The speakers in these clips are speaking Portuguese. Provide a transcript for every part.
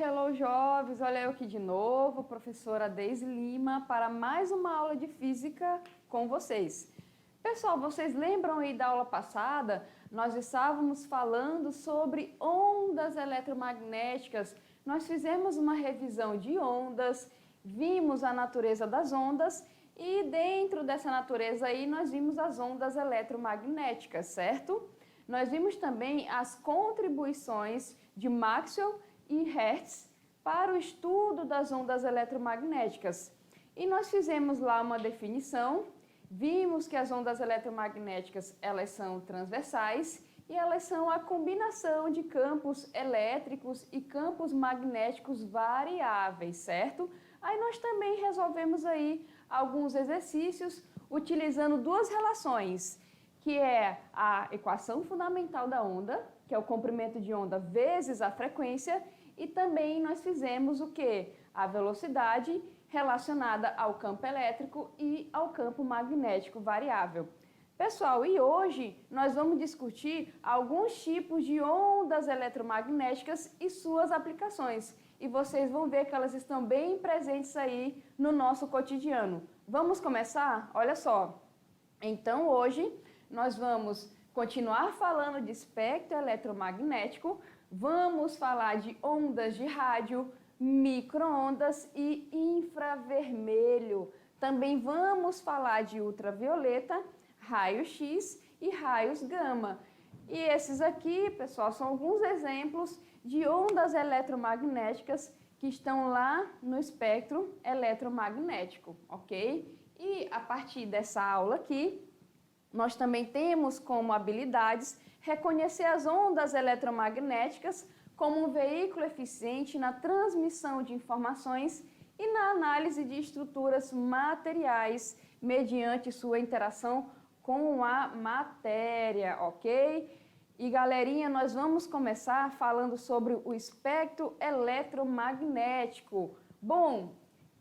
Hello, jovens! Olha eu aqui de novo, professora Deise Lima, para mais uma aula de física com vocês. Pessoal, vocês lembram aí da aula passada? Nós estávamos falando sobre ondas eletromagnéticas. Nós fizemos uma revisão de ondas, vimos a natureza das ondas e dentro dessa natureza aí nós vimos as ondas eletromagnéticas, certo? Nós vimos também as contribuições de Maxwell e Hertz para o estudo das ondas eletromagnéticas. E nós fizemos lá uma definição, vimos que as ondas eletromagnéticas elas são transversais e elas são a combinação de campos elétricos e campos magnéticos variáveis, certo? Aí nós também resolvemos aí alguns exercícios utilizando duas relações, que é a equação fundamental da onda, que é o comprimento de onda vezes a frequência, e também nós fizemos o que? A velocidade relacionada ao campo elétrico e ao campo magnético variável. Pessoal, e hoje nós vamos discutir alguns tipos de ondas eletromagnéticas e suas aplicações. E vocês vão ver que elas estão bem presentes aí no nosso cotidiano. Vamos começar? Olha só. Então hoje nós vamos continuar falando de espectro eletromagnético, vamos falar de ondas de rádio, micro-ondas e infravermelho. Também vamos falar de ultravioleta, raio-x e raios gama. E esses aqui, pessoal, são alguns exemplos de ondas eletromagnéticas que estão lá no espectro eletromagnético, ok? E a partir dessa aula aqui, nós também temos como habilidades reconhecer as ondas eletromagnéticas como um veículo eficiente na transmissão de informações e na análise de estruturas materiais mediante sua interação com a matéria, ok? E galerinha, nós vamos começar falando sobre o espectro eletromagnético. Bom,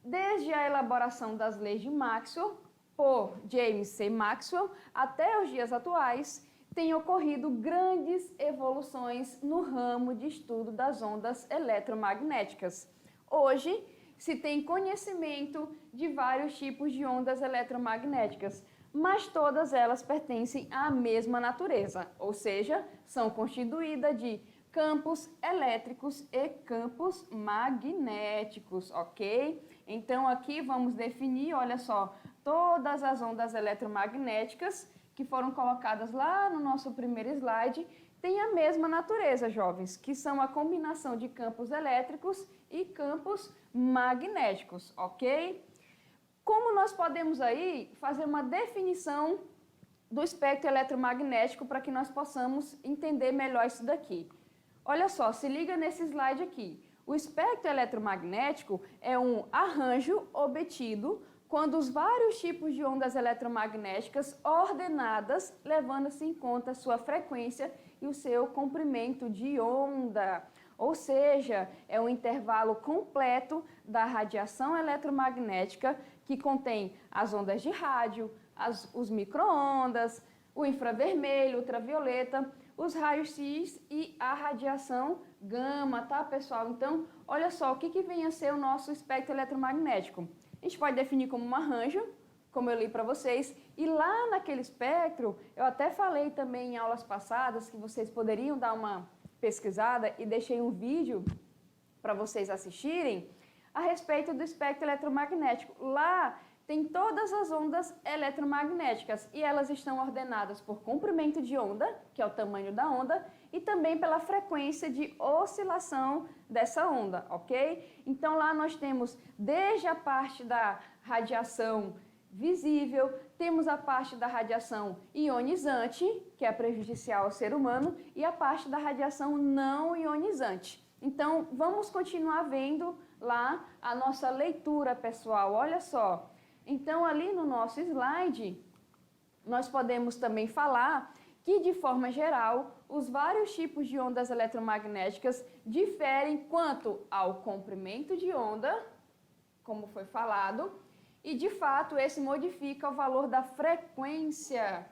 desde a elaboração das leis de Maxwell, por James C. Maxwell, até os dias atuais, têm ocorrido grandes evoluções no ramo de estudo das ondas eletromagnéticas. Hoje, se tem conhecimento de vários tipos de ondas eletromagnéticas, mas todas elas pertencem à mesma natureza, ou seja, são constituídas de campos elétricos e campos magnéticos, ok? Então aqui vamos definir, olha só, todas as ondas eletromagnéticas que foram colocadas lá no nosso primeiro slide têm a mesma natureza, jovens, que são a combinação de campos elétricos e campos magnéticos, ok? Como nós podemos aí fazer uma definição do espectro eletromagnético para que nós possamos entender melhor isso daqui? Olha só, se liga nesse slide aqui. O espectro eletromagnético é um arranjo obtido quando os vários tipos de ondas eletromagnéticas ordenadas, levando-se em conta sua frequência e o seu comprimento de onda. Ou seja, é um intervalo completo da radiação eletromagnética que contém as ondas de rádio, os micro-ondas, o infravermelho, ultravioleta, os raios-x e a radiação gama, tá, pessoal? Então, olha só, o que vem a ser o nosso espectro eletromagnético? A gente pode definir como um arranjo, como eu li para vocês, e lá naquele espectro, eu até falei também em aulas passadas que vocês poderiam dar uma pesquisada e deixei um vídeo para vocês assistirem a respeito do espectro eletromagnético. Lá tem todas as ondas eletromagnéticas e elas estão ordenadas por comprimento de onda, que é o tamanho da onda, e também pela frequência de oscilação dessa onda, ok? Então lá nós temos desde a parte da radiação visível, temos a parte da radiação ionizante, que é prejudicial ao ser humano, e a parte da radiação não ionizante. Então vamos continuar vendo lá a nossa leitura, pessoal. Olha só. Então, ali no nosso slide, nós podemos também falar que, de forma geral, os vários tipos de ondas eletromagnéticas diferem quanto ao comprimento de onda, como foi falado, e, de fato, esse modifica o valor da frequência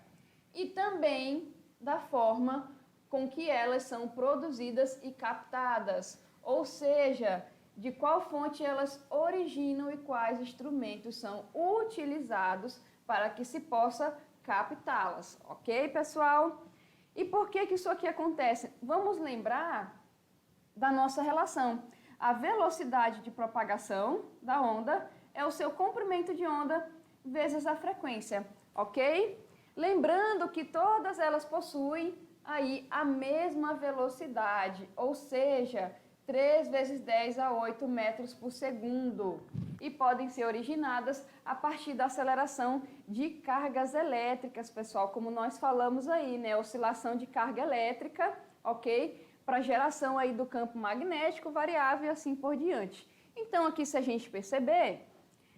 e também da forma com que elas são produzidas e captadas. ou seja, de qual fonte elas originam e quais instrumentos são utilizados para que se possa captá-las, ok, pessoal? E por que isso aqui acontece? Vamos lembrar da nossa relação. A velocidade de propagação da onda é o seu comprimento de onda vezes a frequência, ok? Lembrando que todas elas possuem aí a mesma velocidade, ou seja, 3 vezes 10 a 8 metros por segundo, e podem ser originadas a partir da aceleração de cargas elétricas, pessoal, como nós falamos aí, né? Oscilação de carga elétrica, ok? Para geração aí do campo magnético variável e assim por diante. Então, aqui, se a gente perceber,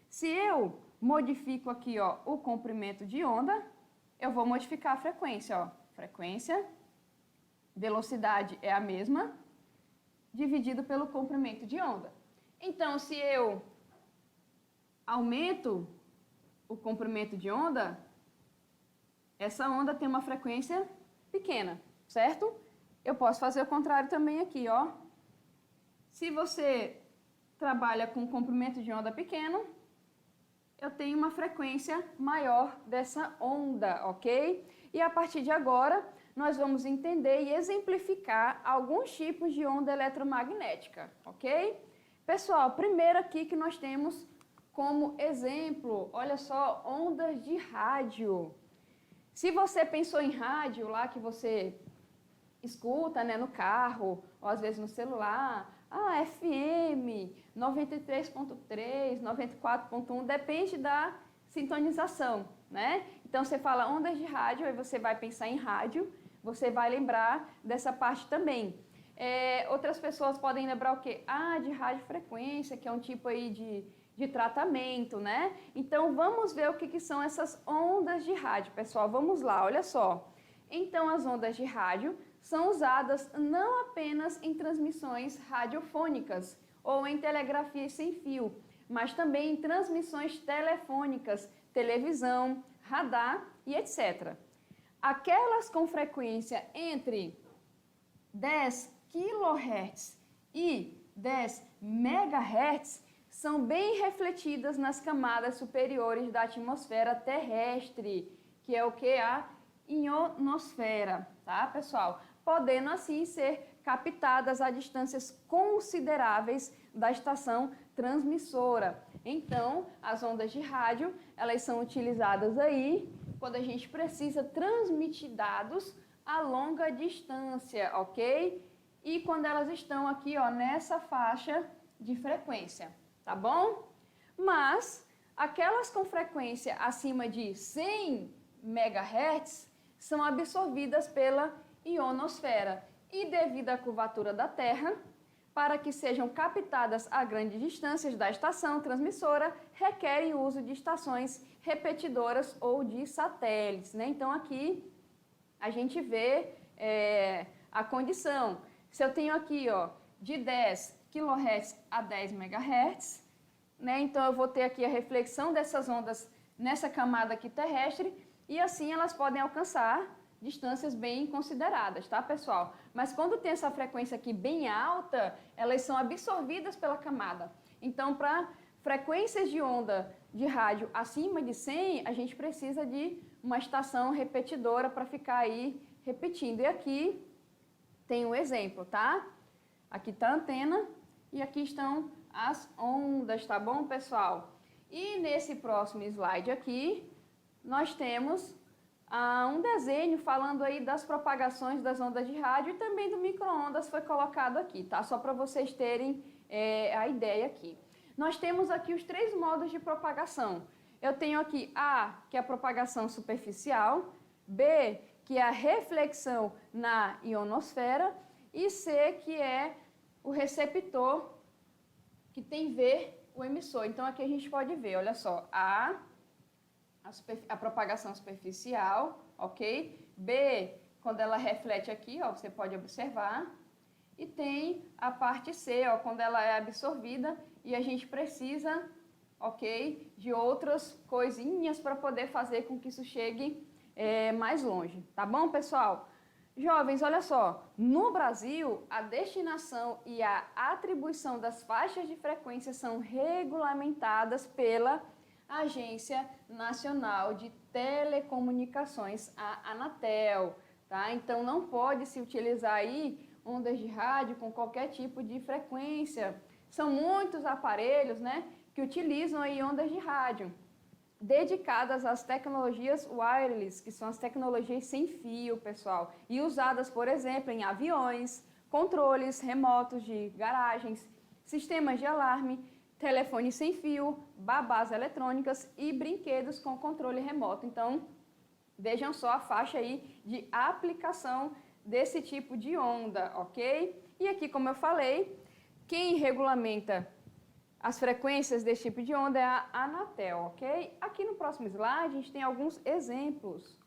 se eu modifico aqui, ó, o comprimento de onda, eu vou modificar a frequência, ó. Frequência, velocidade é a mesma, dividido pelo comprimento de onda. Então, se eu aumento o comprimento de onda, essa onda tem uma frequência pequena, certo? Eu posso fazer o contrário também aqui, ó. Se você trabalha com comprimento de onda pequeno, eu tenho uma frequência maior dessa onda, ok? E a partir de agora, nós vamos entender e exemplificar alguns tipos de onda eletromagnética, ok? Pessoal, primeiro aqui que nós temos como exemplo, olha só, ondas de rádio. Se você pensou em rádio lá que você escuta, né, no carro, ou às vezes no celular, FM, 93.3, 94.1, depende da sintonização, né? Então você fala ondas de rádio, aí você vai pensar em rádio, você vai lembrar dessa parte também. Outras pessoas podem lembrar o quê? De radiofrequência, que é um tipo aí de tratamento, né? Então vamos ver o que são essas ondas de rádio, pessoal. Vamos lá, olha só. Então as ondas de rádio são usadas não apenas em transmissões radiofônicas ou em telegrafia sem fio, mas também em transmissões telefônicas, televisão, radar e etc. Aquelas com frequência entre 10 kHz e 10 MHz são bem refletidas nas camadas superiores da atmosfera terrestre, que é o que? A ionosfera, tá, pessoal? Podendo assim ser captadas a distâncias consideráveis da estação transmissora. Então, as ondas de rádio, elas são utilizadas aí quando a gente precisa transmitir dados a longa distância, ok? E quando elas estão aqui, ó, nessa faixa de frequência, tá bom? Mas aquelas com frequência acima de 100 MHz são absorvidas pela ionosfera e devido à curvatura da Terra, para que sejam captadas a grandes distâncias da estação transmissora, requerem o uso de estações repetidoras ou de satélites, né? Então aqui a gente vê a condição. Se eu tenho aqui, ó, de 10 kHz a 10 MHz, né? Então eu vou ter aqui a reflexão dessas ondas nessa camada aqui terrestre e assim elas podem alcançar distâncias bem consideradas, tá, pessoal? Mas quando tem essa frequência aqui bem alta, elas são absorvidas pela camada. Então, para frequências de onda de rádio acima de 100, a gente precisa de uma estação repetidora para ficar aí repetindo. E aqui tem um exemplo, tá? Aqui está a antena e aqui estão as ondas, tá bom, pessoal? E nesse próximo slide aqui, nós temos um desenho falando aí das propagações das ondas de rádio e também do micro-ondas foi colocado aqui, tá? Só para vocês terem a ideia aqui. Nós temos aqui os 3 modos de propagação. Eu tenho aqui A, que é a propagação superficial, B, que é a reflexão na ionosfera, e C, que é o receptor, que tem V, o emissor. Então aqui a gente pode ver, olha só, a propagação superficial, ok? B, quando ela reflete aqui, ó, você pode observar. E tem a parte C, ó, quando ela é absorvida e a gente precisa, ok, de outras coisinhas para poder fazer com que isso chegue mais longe, tá bom, pessoal? Jovens, olha só, no Brasil, a destinação e a atribuição das faixas de frequência são regulamentadas pela Agência Nacional de Telecomunicações, a Anatel, tá? Então não pode se utilizar aí ondas de rádio com qualquer tipo de frequência. São muitos aparelhos, né, que utilizam aí ondas de rádio, dedicadas às tecnologias wireless, que são as tecnologias sem fio, pessoal, e usadas, por exemplo, em aviões, controles remotos de garagens, sistemas de alarme, telefone sem fio, babás eletrônicas e brinquedos com controle remoto. Então, vejam só a faixa aí de aplicação desse tipo de onda, ok? E aqui, como eu falei, quem regulamenta as frequências desse tipo de onda é a Anatel, ok? Aqui no próximo slide a gente tem alguns exemplos.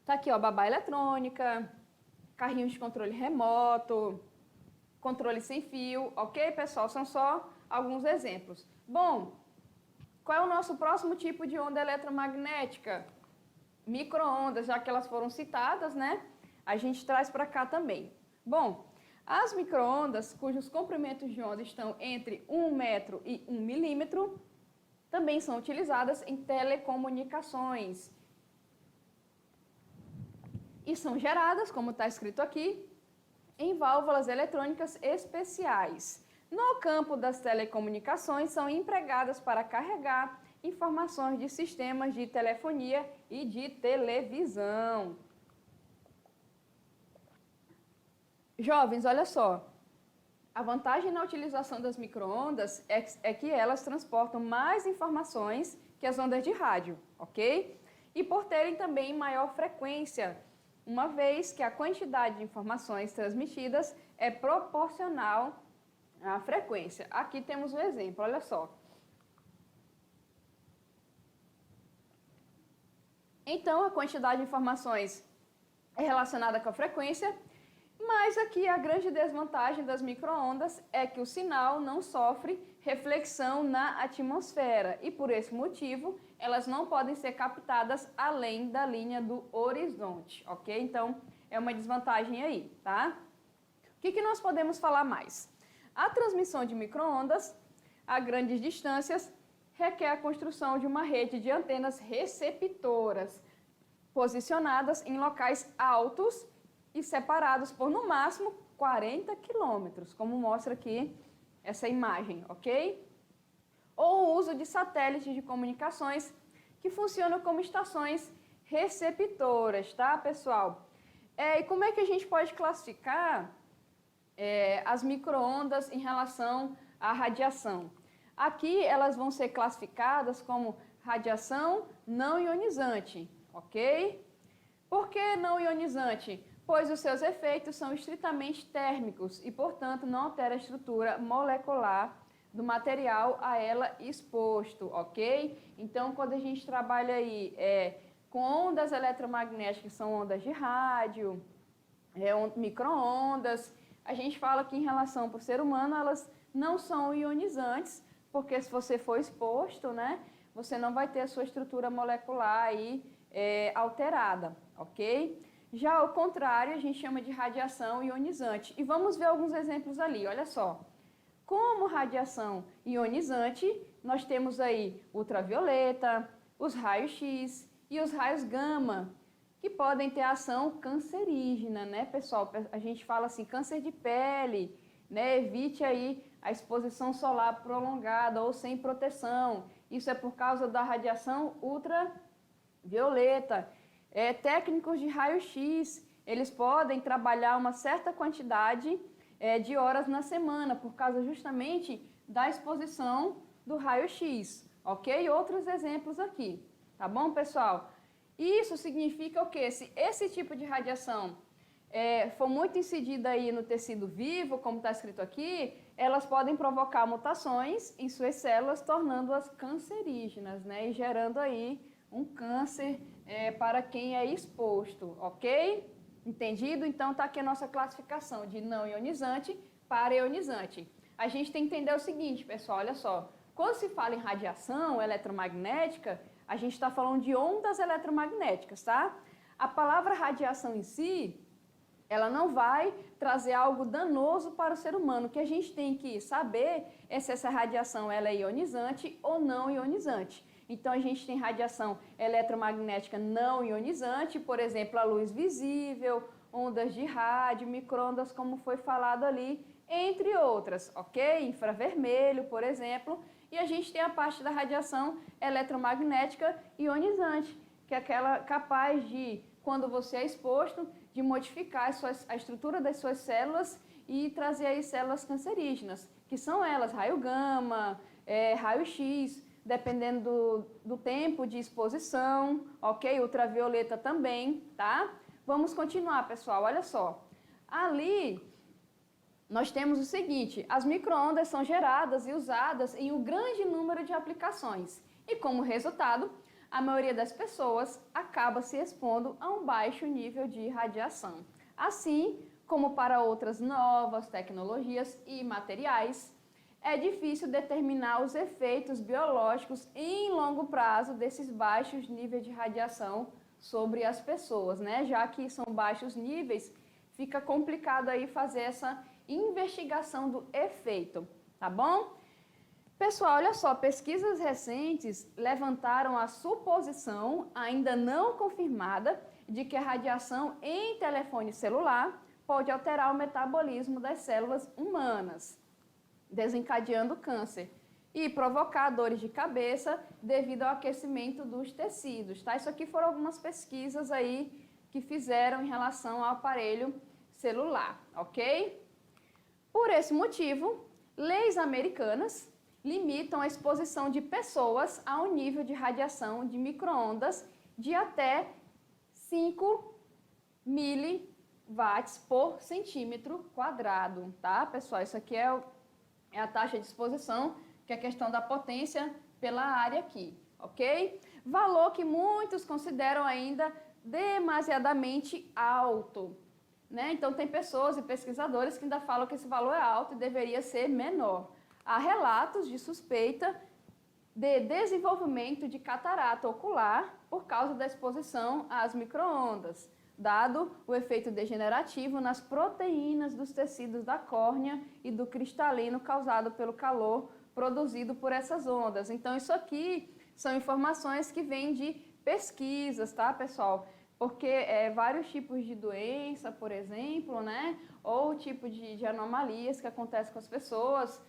Tá aqui, ó, babá eletrônica, carrinhos de controle remoto, controle sem fio, ok, pessoal? São só alguns exemplos. Bom, qual é o nosso próximo tipo de onda eletromagnética? Micro-ondas, já que elas foram citadas, né? A gente traz para cá também. Bom, as micro-ondas, cujos comprimentos de onda estão entre 1 metro e 1 milímetro, também são utilizadas em telecomunicações. E são geradas, como está escrito aqui, em válvulas eletrônicas especiais. No campo das telecomunicações, são empregadas para carregar informações de sistemas de telefonia e de televisão. Jovens, olha só, a vantagem na utilização das micro-ondas é que elas transportam mais informações que as ondas de rádio, ok? E por terem também maior frequência, uma vez que a quantidade de informações transmitidas é proporcional à frequência. Aqui temos um exemplo, olha só. Então, a quantidade de informações é relacionada com a frequência, mas aqui a grande desvantagem das micro-ondas é que o sinal não sofre reflexão na atmosfera e, por esse motivo, elas não podem ser captadas além da linha do horizonte, ok? Então, é uma desvantagem aí, tá? O que nós podemos falar mais? A transmissão de micro-ondas a grandes distâncias requer a construção de uma rede de antenas receptoras, posicionadas em locais altos e separados por, no máximo, 40 quilômetros, como mostra aqui essa imagem, ok? Ou o uso de satélites de comunicações que funcionam como estações receptoras, tá, pessoal? E como é que a gente pode classificar as micro-ondas em relação à radiação? Aqui elas vão ser classificadas como radiação não ionizante, ok? Por que não ionizante? Pois os seus efeitos são estritamente térmicos e, portanto, não altera a estrutura molecular do material a ela exposto, ok? Então, quando a gente trabalha aí com ondas eletromagnéticas, que são ondas de rádio, micro-ondas, a gente fala que em relação para o ser humano, elas não são ionizantes, porque se você for exposto, né, você não vai ter a sua estrutura molecular aí alterada, ok? Já ao contrário, a gente chama de radiação ionizante. E vamos ver alguns exemplos ali, olha só. Como radiação ionizante, nós temos aí ultravioleta, os raios-x e os raios gama, que podem ter ação cancerígena, né, pessoal? A gente fala assim, câncer de pele, né? Evite aí a exposição solar prolongada ou sem proteção. Isso é por causa da radiação ultravioleta. Técnicos de raio-x, eles podem trabalhar uma certa quantidade de horas na semana, por causa justamente da exposição do raio-x, ok? Outros exemplos aqui, tá bom, pessoal? Isso significa o quê? Se esse tipo de radiação for muito incidida aí no tecido vivo, como está escrito aqui, elas podem provocar mutações em suas células, tornando-as cancerígenas, né? E gerando aí um câncer para quem é exposto, ok? Entendido? Então, está aqui a nossa classificação de não ionizante para ionizante. A gente tem que entender o seguinte, pessoal, olha só. Quando se fala em radiação eletromagnética, A gente está falando de ondas eletromagnéticas, tá? A palavra radiação em si, ela não vai trazer algo danoso para o ser humano. O que a gente tem que saber é se essa radiação ela é ionizante ou não ionizante. Então, a gente tem radiação eletromagnética não ionizante, por exemplo, a luz visível, ondas de rádio, micro-ondas, como foi falado ali, entre outras, ok? Infravermelho, por exemplo. E a gente tem a parte da radiação eletromagnética ionizante, que é aquela capaz de, quando você é exposto, de modificar a estrutura das suas células e trazer aí células cancerígenas, que são elas, raio gama, raio-x, dependendo do tempo de exposição, ok? Ultravioleta também, tá? Vamos continuar, pessoal, olha só. Ali, nós temos o seguinte, as micro-ondas são geradas e usadas em um grande número de aplicações. E como resultado, a maioria das pessoas acaba se expondo a um baixo nível de radiação. Assim como para outras novas tecnologias e materiais, é difícil determinar os efeitos biológicos em longo prazo desses baixos níveis de radiação sobre as pessoas, né? Já que são baixos níveis, fica complicado aí fazer essa investigação do efeito, tá bom? Pessoal, olha só, pesquisas recentes levantaram a suposição, ainda não confirmada, de que a radiação em telefone celular pode alterar o metabolismo das células humanas, desencadeando câncer e provocar dores de cabeça devido ao aquecimento dos tecidos, tá? Isso aqui foram algumas pesquisas aí que fizeram em relação ao aparelho celular, ok? Por esse motivo, leis americanas limitam a exposição de pessoas a um nível de radiação de micro-ondas de até 5 miliwatts por centímetro quadrado, tá, pessoal? Isso aqui é a taxa de exposição, que é a questão da potência pela área aqui, ok? Valor que muitos consideram ainda demasiadamente alto, né? Então, tem pessoas e pesquisadores que ainda falam que esse valor é alto e deveria ser menor. Há relatos de suspeita de desenvolvimento de catarata ocular por causa da exposição às micro-ondas, dado o efeito degenerativo nas proteínas dos tecidos da córnea e do cristalino causado pelo calor produzido por essas ondas. Então, isso aqui são informações que vêm de pesquisas, tá, pessoal? Porque vários tipos de doença, por exemplo, né, ou tipo de anomalias que acontecem com as pessoas,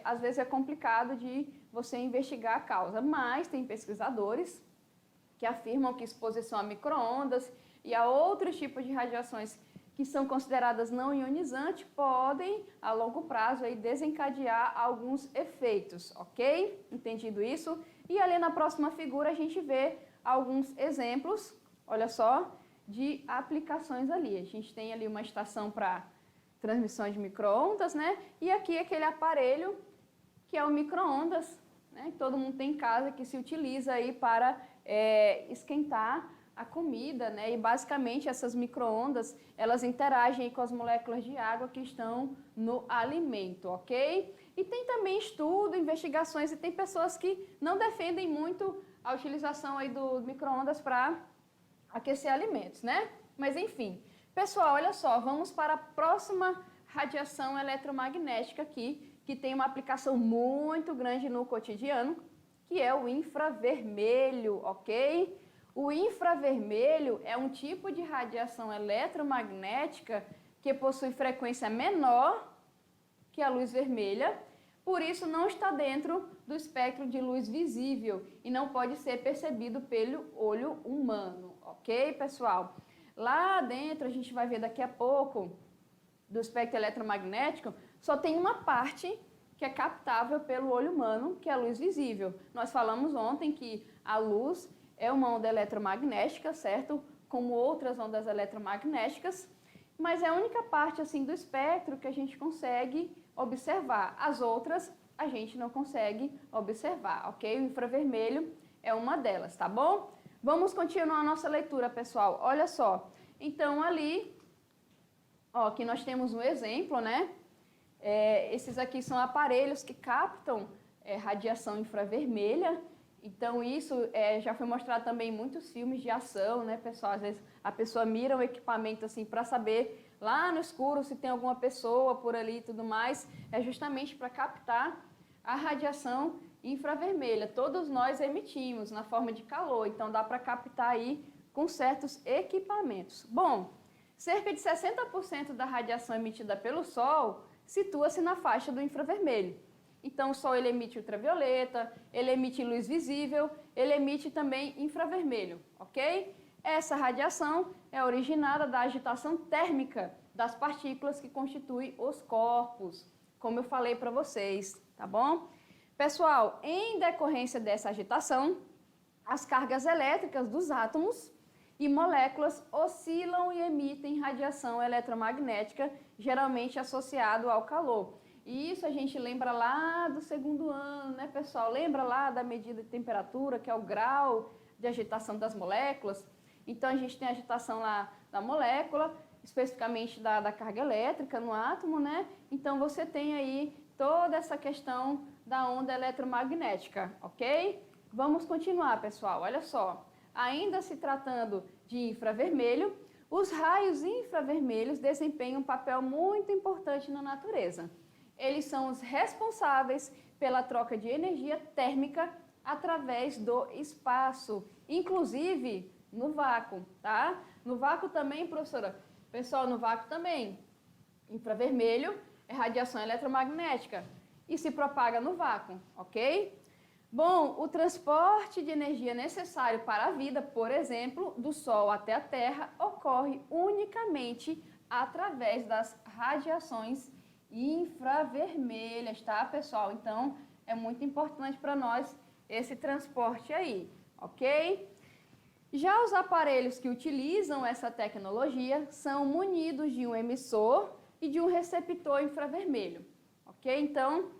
às vezes é complicado de você investigar a causa, mas tem pesquisadores que afirmam que exposição a micro-ondas e a outros tipos de radiações que são consideradas não ionizantes podem, a longo prazo, aí, desencadear alguns efeitos, ok? Entendido isso? E ali na próxima figura a gente vê alguns exemplos, olha só, de aplicações ali. A gente tem ali uma estação para transmissão de micro-ondas, né? E aqui aquele aparelho que é o micro-ondas, né? Todo mundo tem em casa que se utiliza aí para esquentar a comida, né? E basicamente essas micro-ondas, elas interagem com as moléculas de água que estão no alimento, ok? E tem também estudo, investigações, e tem pessoas que não defendem muito a utilização aí do micro-ondas para aquecer alimentos, né? Mas enfim, pessoal, olha só, vamos para a próxima radiação eletromagnética aqui, que tem uma aplicação muito grande no cotidiano, que é o infravermelho, ok? O infravermelho é um tipo de radiação eletromagnética que possui frequência menor que a luz vermelha, por isso não está dentro do espectro de luz visível e não pode ser percebido pelo olho humano, ok, pessoal? Lá dentro, a gente vai ver daqui a pouco, do espectro eletromagnético, só tem uma parte que é captável pelo olho humano, que é a luz visível. Nós falamos ontem que a luz é uma onda eletromagnética, certo? Como outras ondas eletromagnéticas, mas é a única parte assim do espectro que a gente consegue observar. As outras a gente não consegue observar, ok? O infravermelho é uma delas, tá bom? Vamos continuar a nossa leitura, pessoal. Olha só. Então, ali, ó, aqui nós temos um exemplo, né? Esses aqui são aparelhos que captam radiação infravermelha Então, isso já foi mostrado também em muitos filmes de ação, né, pessoal? Às vezes a pessoa mira o equipamento assim para saber lá no escuro se tem alguma pessoa por ali e tudo mais. É justamente para captar a radiação infravermelha. Todos nós emitimos na forma de calor, então dá para captar aí com certos equipamentos. Bom, cerca de 60% da radiação emitida pelo Sol situa-se na faixa do infravermelho. Então, o Sol ele emite ultravioleta, ele emite luz visível, ele emite também infravermelho, ok? Essa radiação é originada da agitação térmica das partículas que constituem os corpos, como eu falei para vocês, tá bom? Pessoal, em decorrência dessa agitação, as cargas elétricas dos átomos e moléculas oscilam e emitem radiação eletromagnética, geralmente associado ao calor. E isso a gente lembra lá do segundo ano, né, pessoal? Lembra lá da medida de temperatura, que é o grau de agitação das moléculas? Então, a gente tem a agitação lá da molécula, especificamente da carga elétrica no átomo, né? Então, você tem aí toda essa questão da onda eletromagnética, ok? Vamos continuar, pessoal. Olha só. Ainda se tratando de infravermelho, os raios infravermelhos desempenham um papel muito importante na natureza. Eles são os responsáveis pela troca de energia térmica através do espaço, inclusive no vácuo, tá? No vácuo também, professora. Pessoal, no vácuo também. Infravermelho é radiação eletromagnética e se propaga no vácuo, ok? Bom, o transporte de energia necessário para a vida, por exemplo, do Sol até a Terra, ocorre unicamente através das radiações infravermelhas, tá, pessoal? Então, é muito importante para nós esse transporte aí, ok? Já os aparelhos que utilizam essa tecnologia são munidos de um emissor e de um receptor infravermelho, ok? Então,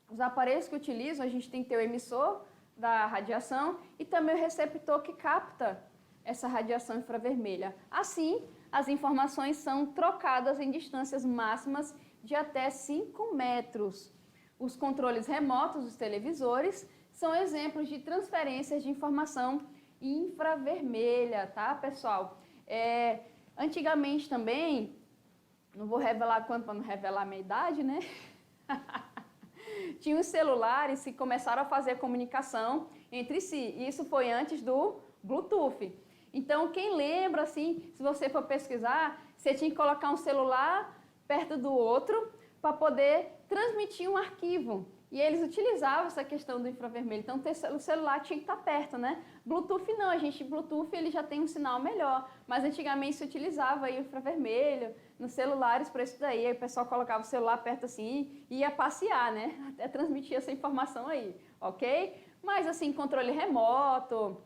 os aparelhos que utilizam, a gente tem que ter o emissor da radiação e também o receptor que capta essa radiação infravermelha. Assim, as informações são trocadas em distâncias máximas de até 5 metros. Os controles remotos dos televisores são exemplos de transferências de informação infravermelha, tá, pessoal? Antigamente também, não vou revelar quanto para não revelar a minha idade, né? Tinha os celulares que começaram a fazer comunicação entre si. E isso foi antes do Bluetooth. Então, quem lembra, assim, se você for pesquisar, você tinha que colocar um celular perto do outro para poder transmitir um arquivo. E eles utilizavam essa questão do infravermelho. Então, o celular tinha que estar perto, né? Bluetooth não, Bluetooth ele já tem um sinal melhor. Mas antigamente se utilizava aí o infravermelho nos celulares para isso daí. Aí o pessoal colocava o celular perto assim e ia passear, né? Até transmitir essa informação aí, ok? Mas assim, controle remoto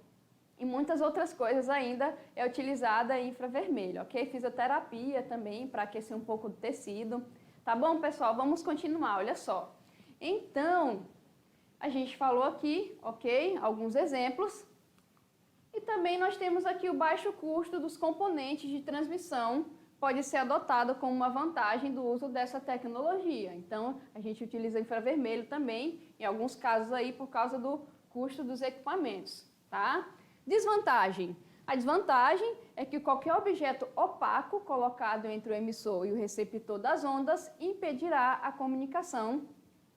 e muitas outras coisas ainda é utilizada infravermelho, ok? Fisioterapia também para aquecer um pouco do tecido. Tá bom, pessoal? Vamos continuar, olha só. Então, a gente falou aqui, ok? Alguns exemplos. E também nós temos aqui o baixo custo dos componentes de transmissão, pode ser adotado como uma vantagem do uso dessa tecnologia. Então, a gente utiliza infravermelho também, em alguns casos aí, por causa do custo dos equipamentos, tá? Desvantagem. A desvantagem é que qualquer objeto opaco colocado entre o emissor e o receptor das ondas impedirá a comunicação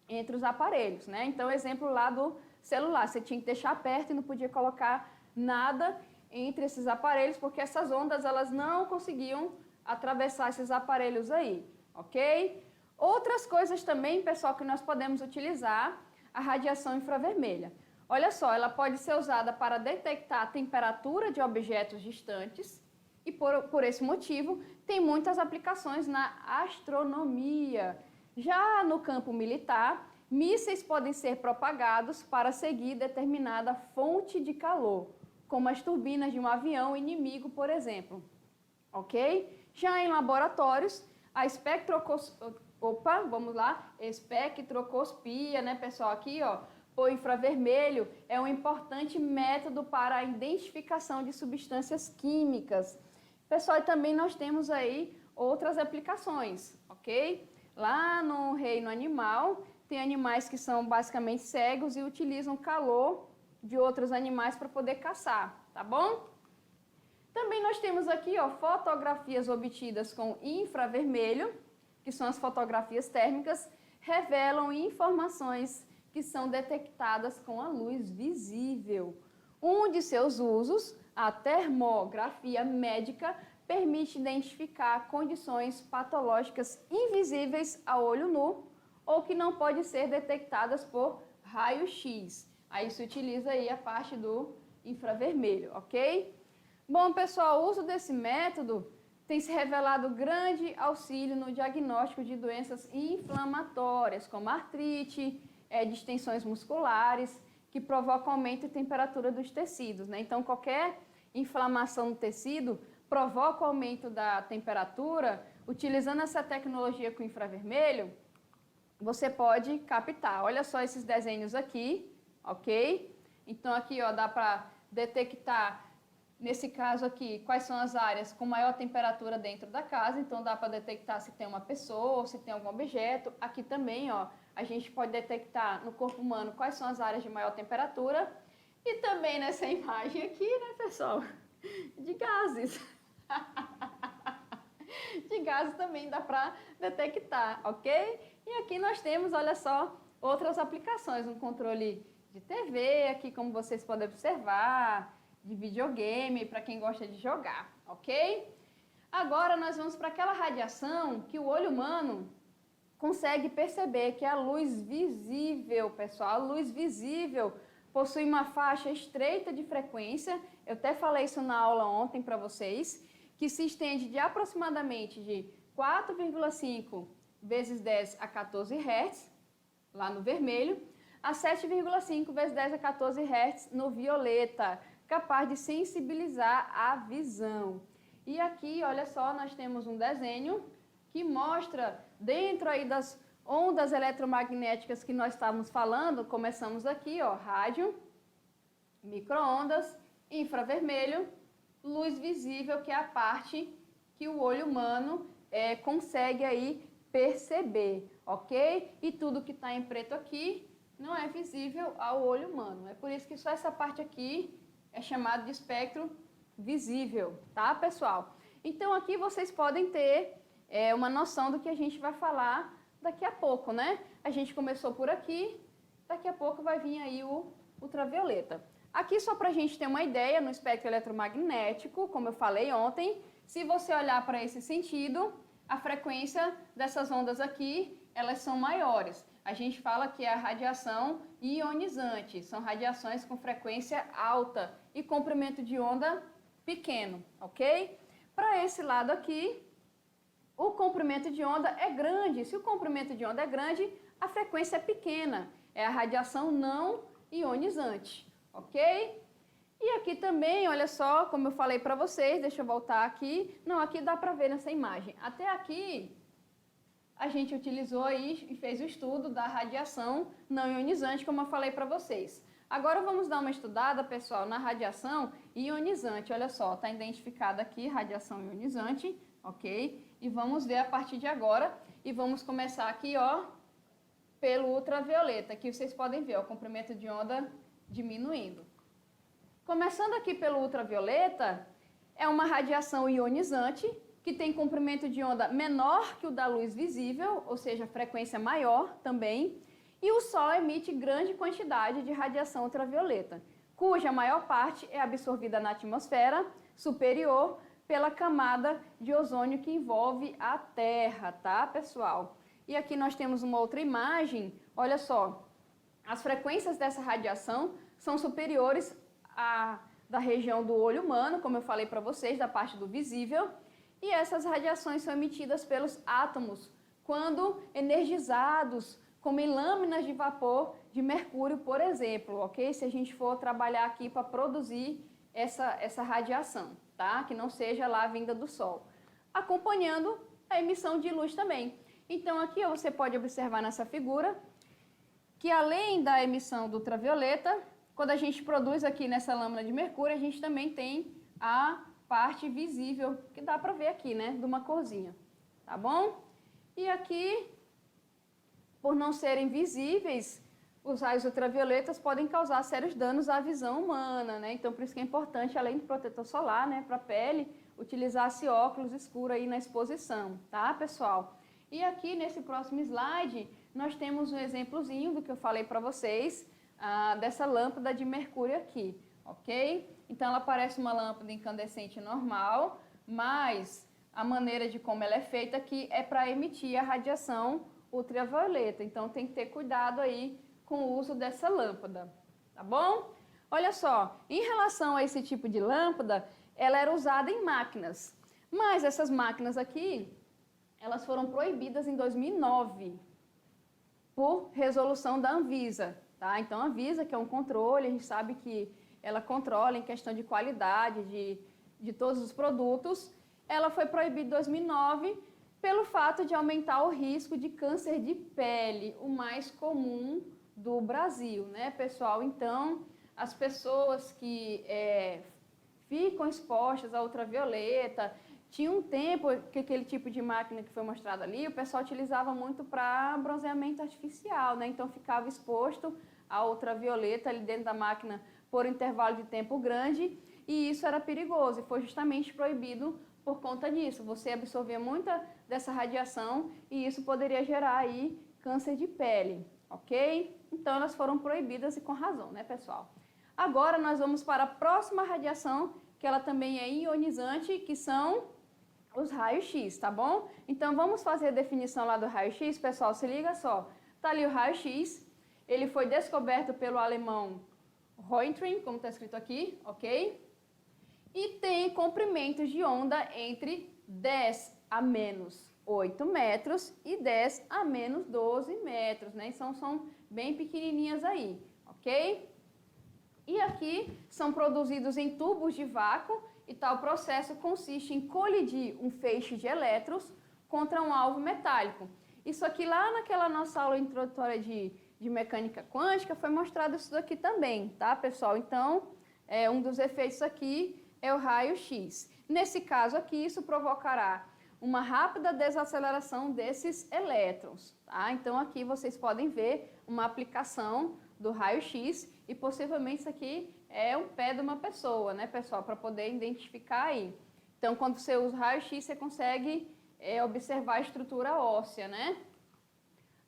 entre os aparelhos, né? Então, exemplo lá do celular, você tinha que deixar perto e não podia colocar nada entre esses aparelhos, porque essas ondas elas não conseguiam atravessar esses aparelhos aí, ok? Outras coisas também, pessoal, que nós podemos utilizar, a radiação infravermelha. Olha só, ela pode ser usada para detectar a temperatura de objetos distantes e por esse motivo tem muitas aplicações na astronomia. Já no campo militar, mísseis podem ser propagados para seguir determinada fonte de calor, como as turbinas de um avião inimigo, por exemplo. Ok? Já em laboratórios, a espectroscopia, né, pessoal? Aqui, ó, o infravermelho é um importante método para a identificação de substâncias químicas. Pessoal, e também nós temos aí outras aplicações, ok? Lá no reino animal, tem animais que são basicamente cegos e utilizam calor de outros animais para poder caçar, tá bom? Também nós temos aqui, ó, fotografias obtidas com infravermelho, que são as fotografias térmicas, revelam informações que são detectadas com a luz visível. Um de seus usos, a termografia médica, permite identificar condições patológicas invisíveis a olho nu ou que não podem ser detectadas por raio-x. Aí se utiliza aí a parte do infravermelho, ok? Bom, pessoal, o uso desse método tem se revelado grande auxílio no diagnóstico de doenças inflamatórias, como artrite, distensões musculares, que provocam aumento de temperatura dos tecidos, né? Então, qualquer inflamação no tecido provoca o aumento da temperatura. Utilizando essa tecnologia com infravermelho, você pode captar. Olha só esses desenhos aqui, ok? Então, aqui, ó, dá para detectar, nesse caso aqui, quais são as áreas com maior temperatura dentro da casa. Então, dá para detectar se tem uma pessoa ou se tem algum objeto. Aqui também, ó, a gente pode detectar no corpo humano quais são as áreas de maior temperatura. E também nessa imagem aqui, né, pessoal, de gases. De gases também dá para detectar, ok? E aqui nós temos, olha só, outras aplicações. Um controle de TV, aqui como vocês podem observar, de videogame, para quem gosta de jogar, ok? Agora nós vamos para aquela radiação que o olho humano consegue perceber, que é a luz visível, pessoal. A luz visível possui uma faixa estreita de frequência, eu até falei isso na aula ontem para vocês, que se estende de aproximadamente de 4,5 vezes 10 a 14 Hz, lá no vermelho, a 7,5 vezes 10 a 14 Hz no violeta, capaz de sensibilizar a visão. E aqui, olha só, nós temos um desenho que mostra, dentro aí das ondas eletromagnéticas que nós estávamos falando, começamos aqui, ó, rádio, micro-ondas, infravermelho, luz visível, que é a parte que o olho humano consegue aí perceber, ok? E tudo que está em preto aqui não é visível ao olho humano. É por isso que só essa parte aqui é chamada de espectro visível, tá, pessoal? Então aqui vocês podem ter uma noção do que a gente vai falar daqui a pouco, né? A gente começou por aqui, daqui a pouco vai vir aí o ultravioleta. Aqui só para a gente ter uma ideia, no espectro eletromagnético, como eu falei ontem, se você olhar para esse sentido, a frequência dessas ondas aqui, elas são maiores. A gente fala que é a radiação ionizante, são radiações com frequência alta e comprimento de onda pequeno, ok? Para esse lado aqui, o comprimento de onda é grande. Se o comprimento de onda é grande, a frequência é pequena. É a radiação não ionizante, ok? E aqui também, olha só, como eu falei para vocês, deixa eu voltar aqui. Não, aqui dá para ver nessa imagem. Até aqui, a gente utilizou aí e fez o estudo da radiação não ionizante, como eu falei para vocês. Agora vamos dar uma estudada, pessoal, na radiação ionizante. Olha só, está identificada aqui radiação ionizante, ok? E vamos ver a partir de agora. E vamos começar aqui, ó, pelo ultravioleta. Aqui vocês podem ver, ó, o comprimento de onda diminuindo. Começando aqui pelo ultravioleta, é uma radiação ionizante que tem comprimento de onda menor que o da luz visível, ou seja, frequência maior também, e o Sol emite grande quantidade de radiação ultravioleta, cuja maior parte é absorvida na atmosfera superior pela camada de ozônio que envolve a Terra, tá, pessoal? E aqui nós temos uma outra imagem, olha só, as frequências dessa radiação são superiores da região do olho humano, como eu falei para vocês, da parte do visível, e essas radiações são emitidas pelos átomos quando energizados, como em lâminas de vapor de mercúrio, por exemplo, ok? Se a gente for trabalhar aqui para produzir essa radiação, tá? Que não seja lá vinda do Sol, acompanhando a emissão de luz também. Então aqui ó, você pode observar nessa figura que além da emissão do ultravioleta, quando a gente produz aqui nessa lâmina de mercúrio, a gente também tem a parte visível, que dá para ver aqui, né, de uma corzinha, tá bom? E aqui, por não serem visíveis, os raios ultravioletas podem causar sérios danos à visão humana, né? Então, por isso que é importante, além do protetor solar, né, para a pele, utilizar esse óculos escuro aí na exposição, tá, pessoal? E aqui, nesse próximo slide, nós temos um exemplozinho do que eu falei para vocês, dessa lâmpada de mercúrio aqui, ok? Então, ela parece uma lâmpada incandescente normal, mas a maneira de como ela é feita aqui é para emitir a radiação ultravioleta. Então, tem que ter cuidado aí com o uso dessa lâmpada, tá bom? Olha só, em relação a esse tipo de lâmpada, ela era usada em máquinas, mas essas máquinas aqui, elas foram proibidas em 2009 por resolução da Anvisa, tá? Então, a Anvisa, que é um controle, a gente sabe que ela controla em questão de qualidade de todos os produtos, ela foi proibida em 2009 pelo fato de aumentar o risco de câncer de pele, o mais comum do Brasil, né, pessoal? Então, as pessoas que ficam expostas à ultravioleta, tinha um tempo que aquele tipo de máquina que foi mostrado ali, o pessoal utilizava muito para bronzeamento artificial, né? Então, ficava exposto à ultravioleta ali dentro da máquina por um intervalo de tempo grande, e isso era perigoso, e foi justamente proibido por conta disso. Você absorvia muita dessa radiação, e isso poderia gerar aí câncer de pele, ok? Então, elas foram proibidas e com razão, né, pessoal? Agora, nós vamos para a próxima radiação, que ela também é ionizante, que são os raios-x, tá bom? Então, vamos fazer a definição lá do raio-x, pessoal, se liga só. Tá ali o raio-x, ele foi descoberto pelo alemão Röntgen, como está escrito aqui, ok? E tem comprimentos de onda entre 10 a menos 8 metros e 10 a menos 12 metros, né? Então, são bem pequenininhas aí, ok? E aqui são produzidos em tubos de vácuo e tal processo consiste em colidir um feixe de elétrons contra um alvo metálico. Isso aqui lá naquela nossa aula introdutória de mecânica quântica foi mostrado isso daqui também, tá, pessoal? Então, um dos efeitos aqui é o raio-x. Nesse caso aqui, isso provocará uma rápida desaceleração desses elétrons, tá? Então, aqui vocês podem ver uma aplicação do raio-x e possivelmente isso aqui é um pé de uma pessoa, né, pessoal, para poder identificar aí. Então, quando você usa raio-x, você consegue observar a estrutura óssea, né?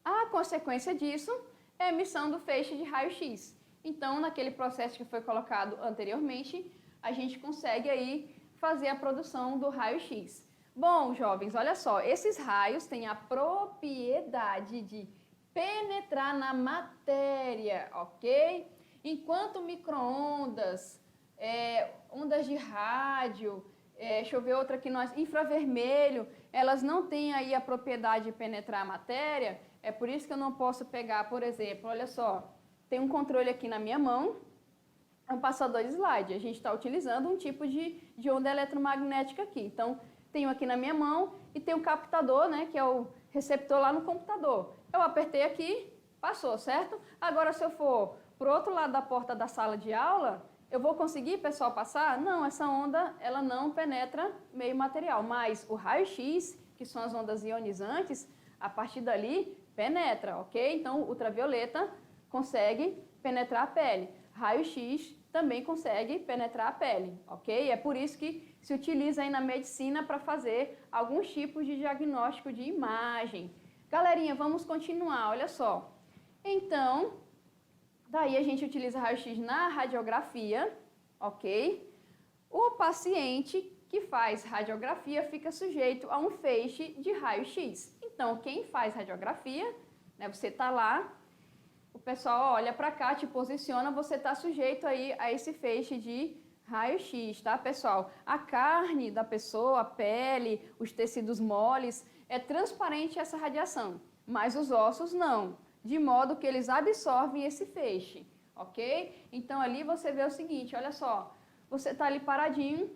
A consequência disso é a emissão do feixe de raio-x. Então, naquele processo que foi colocado anteriormente, a gente consegue aí fazer a produção do raio-x. Bom, jovens, olha só, esses raios têm a propriedade de penetrar na matéria, ok? Enquanto micro-ondas, ondas de rádio, deixa eu ver outra aqui, infravermelho, elas não têm aí a propriedade de penetrar a matéria, é por isso que eu não posso pegar, por exemplo, olha só, tem um controle aqui na minha mão, é um passador de slide, a gente está utilizando um tipo de onda eletromagnética aqui, então tenho aqui na minha mão e tem um captador, né, que é o receptor lá no computador. Eu apertei aqui, passou, certo? Agora, se eu for para o outro lado da porta da sala de aula, eu vou conseguir, pessoal, passar? Não, essa onda, ela não penetra meio material, mas o raio-x, que são as ondas ionizantes, a partir dali, penetra, ok? Então, ultravioleta consegue penetrar a pele. Raio-x também consegue penetrar a pele, ok? É por isso que se utiliza aí na medicina para fazer alguns tipos de diagnóstico de imagem. Galerinha, vamos continuar, olha só. Então, daí a gente utiliza raio-x na radiografia, ok? O paciente que faz radiografia fica sujeito a um feixe de raio-x. Então, quem faz radiografia, né, você está lá, o pessoal olha para cá, te posiciona, você está sujeito aí a esse feixe de raio-x, tá, pessoal? A carne da pessoa, a pele, os tecidos moles, é transparente essa radiação, mas os ossos não, de modo que eles absorvem esse feixe, ok? Então, ali você vê o seguinte, olha só, você está ali paradinho,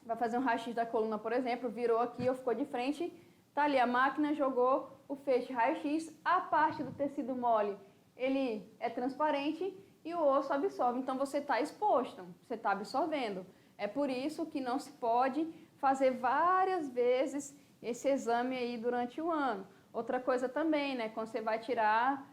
vai fazer um raio-x da coluna, por exemplo, virou aqui ou ficou de frente, tá ali a máquina, jogou o feixe raio-x, a parte do tecido mole, ele é transparente e o osso absorve, então você está exposto, você está absorvendo. É por isso que não se pode fazer várias vezes esse exame aí durante o ano. Outra coisa também, né, quando você vai tirar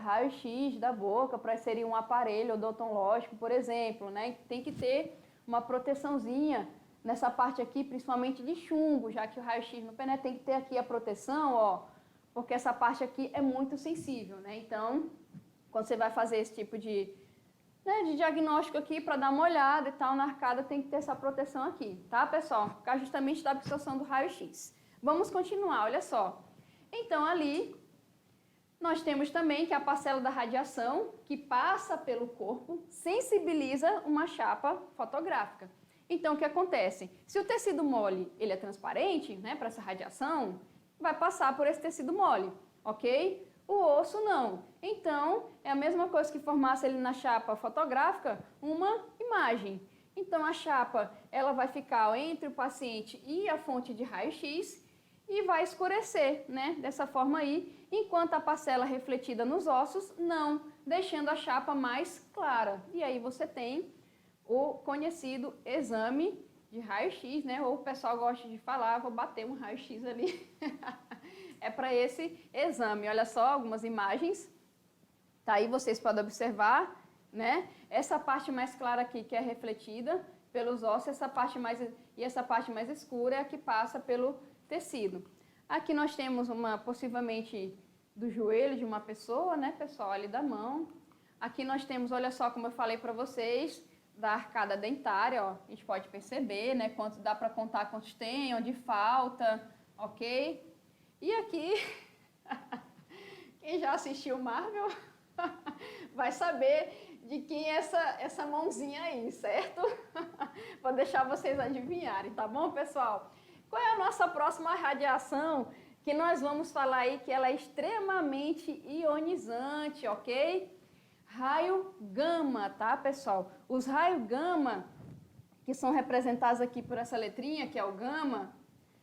raio-x da boca para inserir um aparelho odontológico, por exemplo, né? Tem que ter uma proteçãozinha nessa parte aqui, principalmente de chumbo, já que o raio-x não penetra, tem que ter aqui a proteção, ó, porque essa parte aqui é muito sensível, né? Então, quando você vai fazer esse tipo de diagnóstico aqui para dar uma olhada e tal, na arcada tem que ter essa proteção aqui, tá, pessoal? Por causa justamente da absorção do raio-x. Vamos continuar, olha só. Então, ali, nós temos também que a parcela da radiação que passa pelo corpo sensibiliza uma chapa fotográfica. Então, o que acontece? Se o tecido mole ele é transparente, né, para essa radiação, vai passar por esse tecido mole, ok? O osso não. Então, é a mesma coisa que formasse ele na chapa fotográfica uma imagem. Então, a chapa ela vai ficar entre o paciente e a fonte de raio-x e vai escurecer, né, dessa forma aí, enquanto a parcela refletida nos ossos não, deixando a chapa mais clara. E aí você tem o conhecido exame de raio-x, né, ou o pessoal gosta de falar, vou bater um raio-x ali. É para esse exame. Olha só algumas imagens. Tá aí, vocês podem observar, né? Essa parte mais clara aqui que é refletida pelos ossos, essa parte mais escura é a que passa pelo tecido. Aqui nós temos possivelmente do joelho de uma pessoa, né, pessoal, ali da mão. Aqui nós temos, olha só, como eu falei para vocês, da arcada dentária, ó. A gente pode perceber, né, quanto dá para contar quantos tem, onde falta, ok? E aqui, quem já assistiu Marvel vai saber de quem é essa mãozinha aí, certo? Vou deixar vocês adivinharem, tá bom, pessoal? Qual é a nossa próxima radiação que nós vamos falar aí que ela é extremamente ionizante, ok? Raio gama, tá, pessoal? Os raios gama, que são representados aqui por essa letrinha, que é o gama,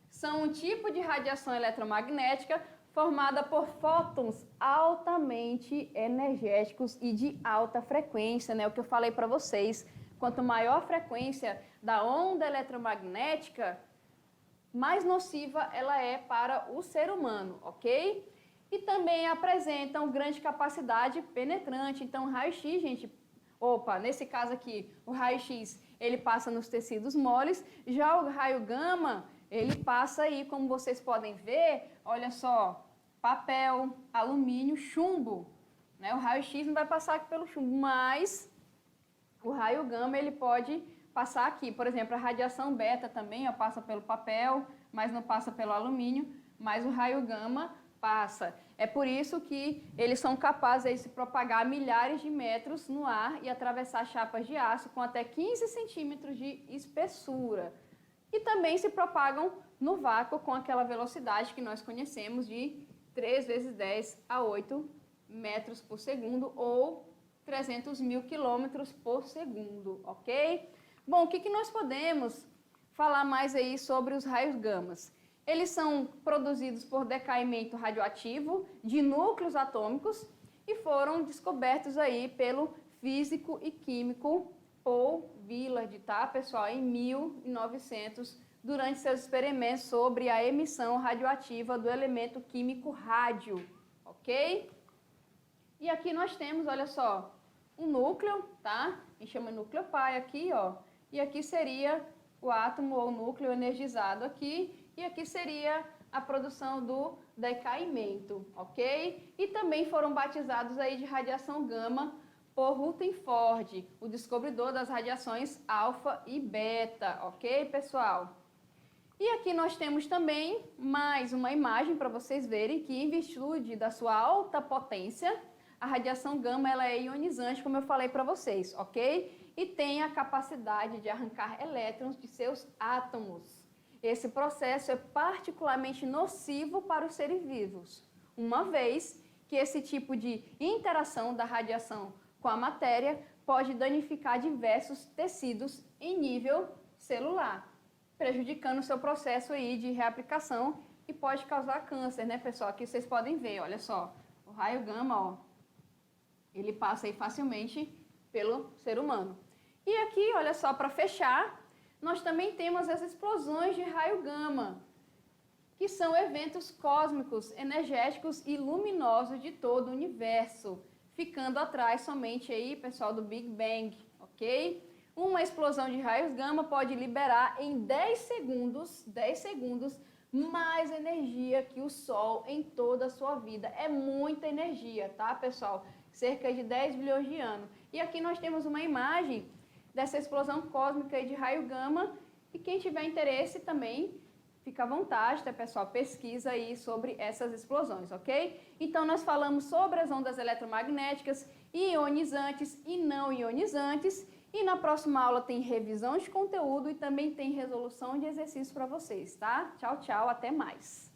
são um tipo de radiação eletromagnética formada por fótons altamente energéticos e de alta frequência, né? O que eu falei para vocês, quanto maior a frequência da onda eletromagnética, mais nociva ela é para o ser humano, ok? E também apresentam grande capacidade penetrante. Então, raio-x, gente, nesse caso aqui, o raio-x, ele passa nos tecidos moles, já o raio gama, ele passa aí, como vocês podem ver, olha só, papel, alumínio, chumbo, né? O raio-x não vai passar aqui pelo chumbo, mas o raio gama ele pode passar aqui. Por exemplo, a radiação beta também passa pelo papel, mas não passa pelo alumínio, mas o raio gama passa. É por isso que eles são capazes de se propagar milhares de metros no ar e atravessar chapas de aço com até 15 centímetros de espessura. E também se propagam no vácuo com aquela velocidade que nós conhecemos de 3 vezes 10 a 8 metros por segundo ou 300 mil quilômetros por segundo, ok? Bom, o que nós podemos falar mais aí sobre os raios gamas? Eles são produzidos por decaimento radioativo de núcleos atômicos e foram descobertos aí pelo físico e químico Paul Villard, tá, pessoal, em 1900, durante seus experimentos sobre a emissão radioativa do elemento químico rádio, ok? E aqui nós temos, olha só, um núcleo, tá? A gente chama núcleo pai aqui, ó. E aqui seria o átomo ou núcleo energizado aqui. E aqui seria a produção do decaimento, ok? E também foram batizados aí de radiação gama por Rutherford, o descobridor das radiações alfa e beta, ok, pessoal? E aqui nós temos também mais uma imagem para vocês verem que, em virtude da sua alta potência, a radiação gama ela é ionizante, como eu falei para vocês, ok? E tem a capacidade de arrancar elétrons de seus átomos. Esse processo é particularmente nocivo para os seres vivos, uma vez que esse tipo de interação da radiação com a matéria pode danificar diversos tecidos em nível celular, prejudicando o seu processo aí de reaplicação e pode causar câncer, né, pessoal? Aqui vocês podem ver, olha só, o raio gama, ó, ele passa aí facilmente pelo ser humano. E aqui, olha só, para fechar, nós também temos as explosões de raio gama. que são eventos cósmicos, energéticos e luminosos de todo o universo, ficando atrás somente aí, pessoal, do Big Bang, ok? Uma explosão de raios gama pode liberar em 10 segundos, mais energia que o Sol em toda a sua vida. É muita energia, tá, pessoal? Cerca de 10 bilhões de anos. E aqui nós temos uma imagem dessa explosão cósmica de raio gama, e quem tiver interesse também, fica à vontade, tá, pessoal? Pesquisa aí sobre essas explosões, ok? Então, nós falamos sobre as ondas eletromagnéticas ionizantes e não ionizantes. E na próxima aula tem revisão de conteúdo e também tem resolução de exercícios para vocês, tá? Tchau, tchau, até mais!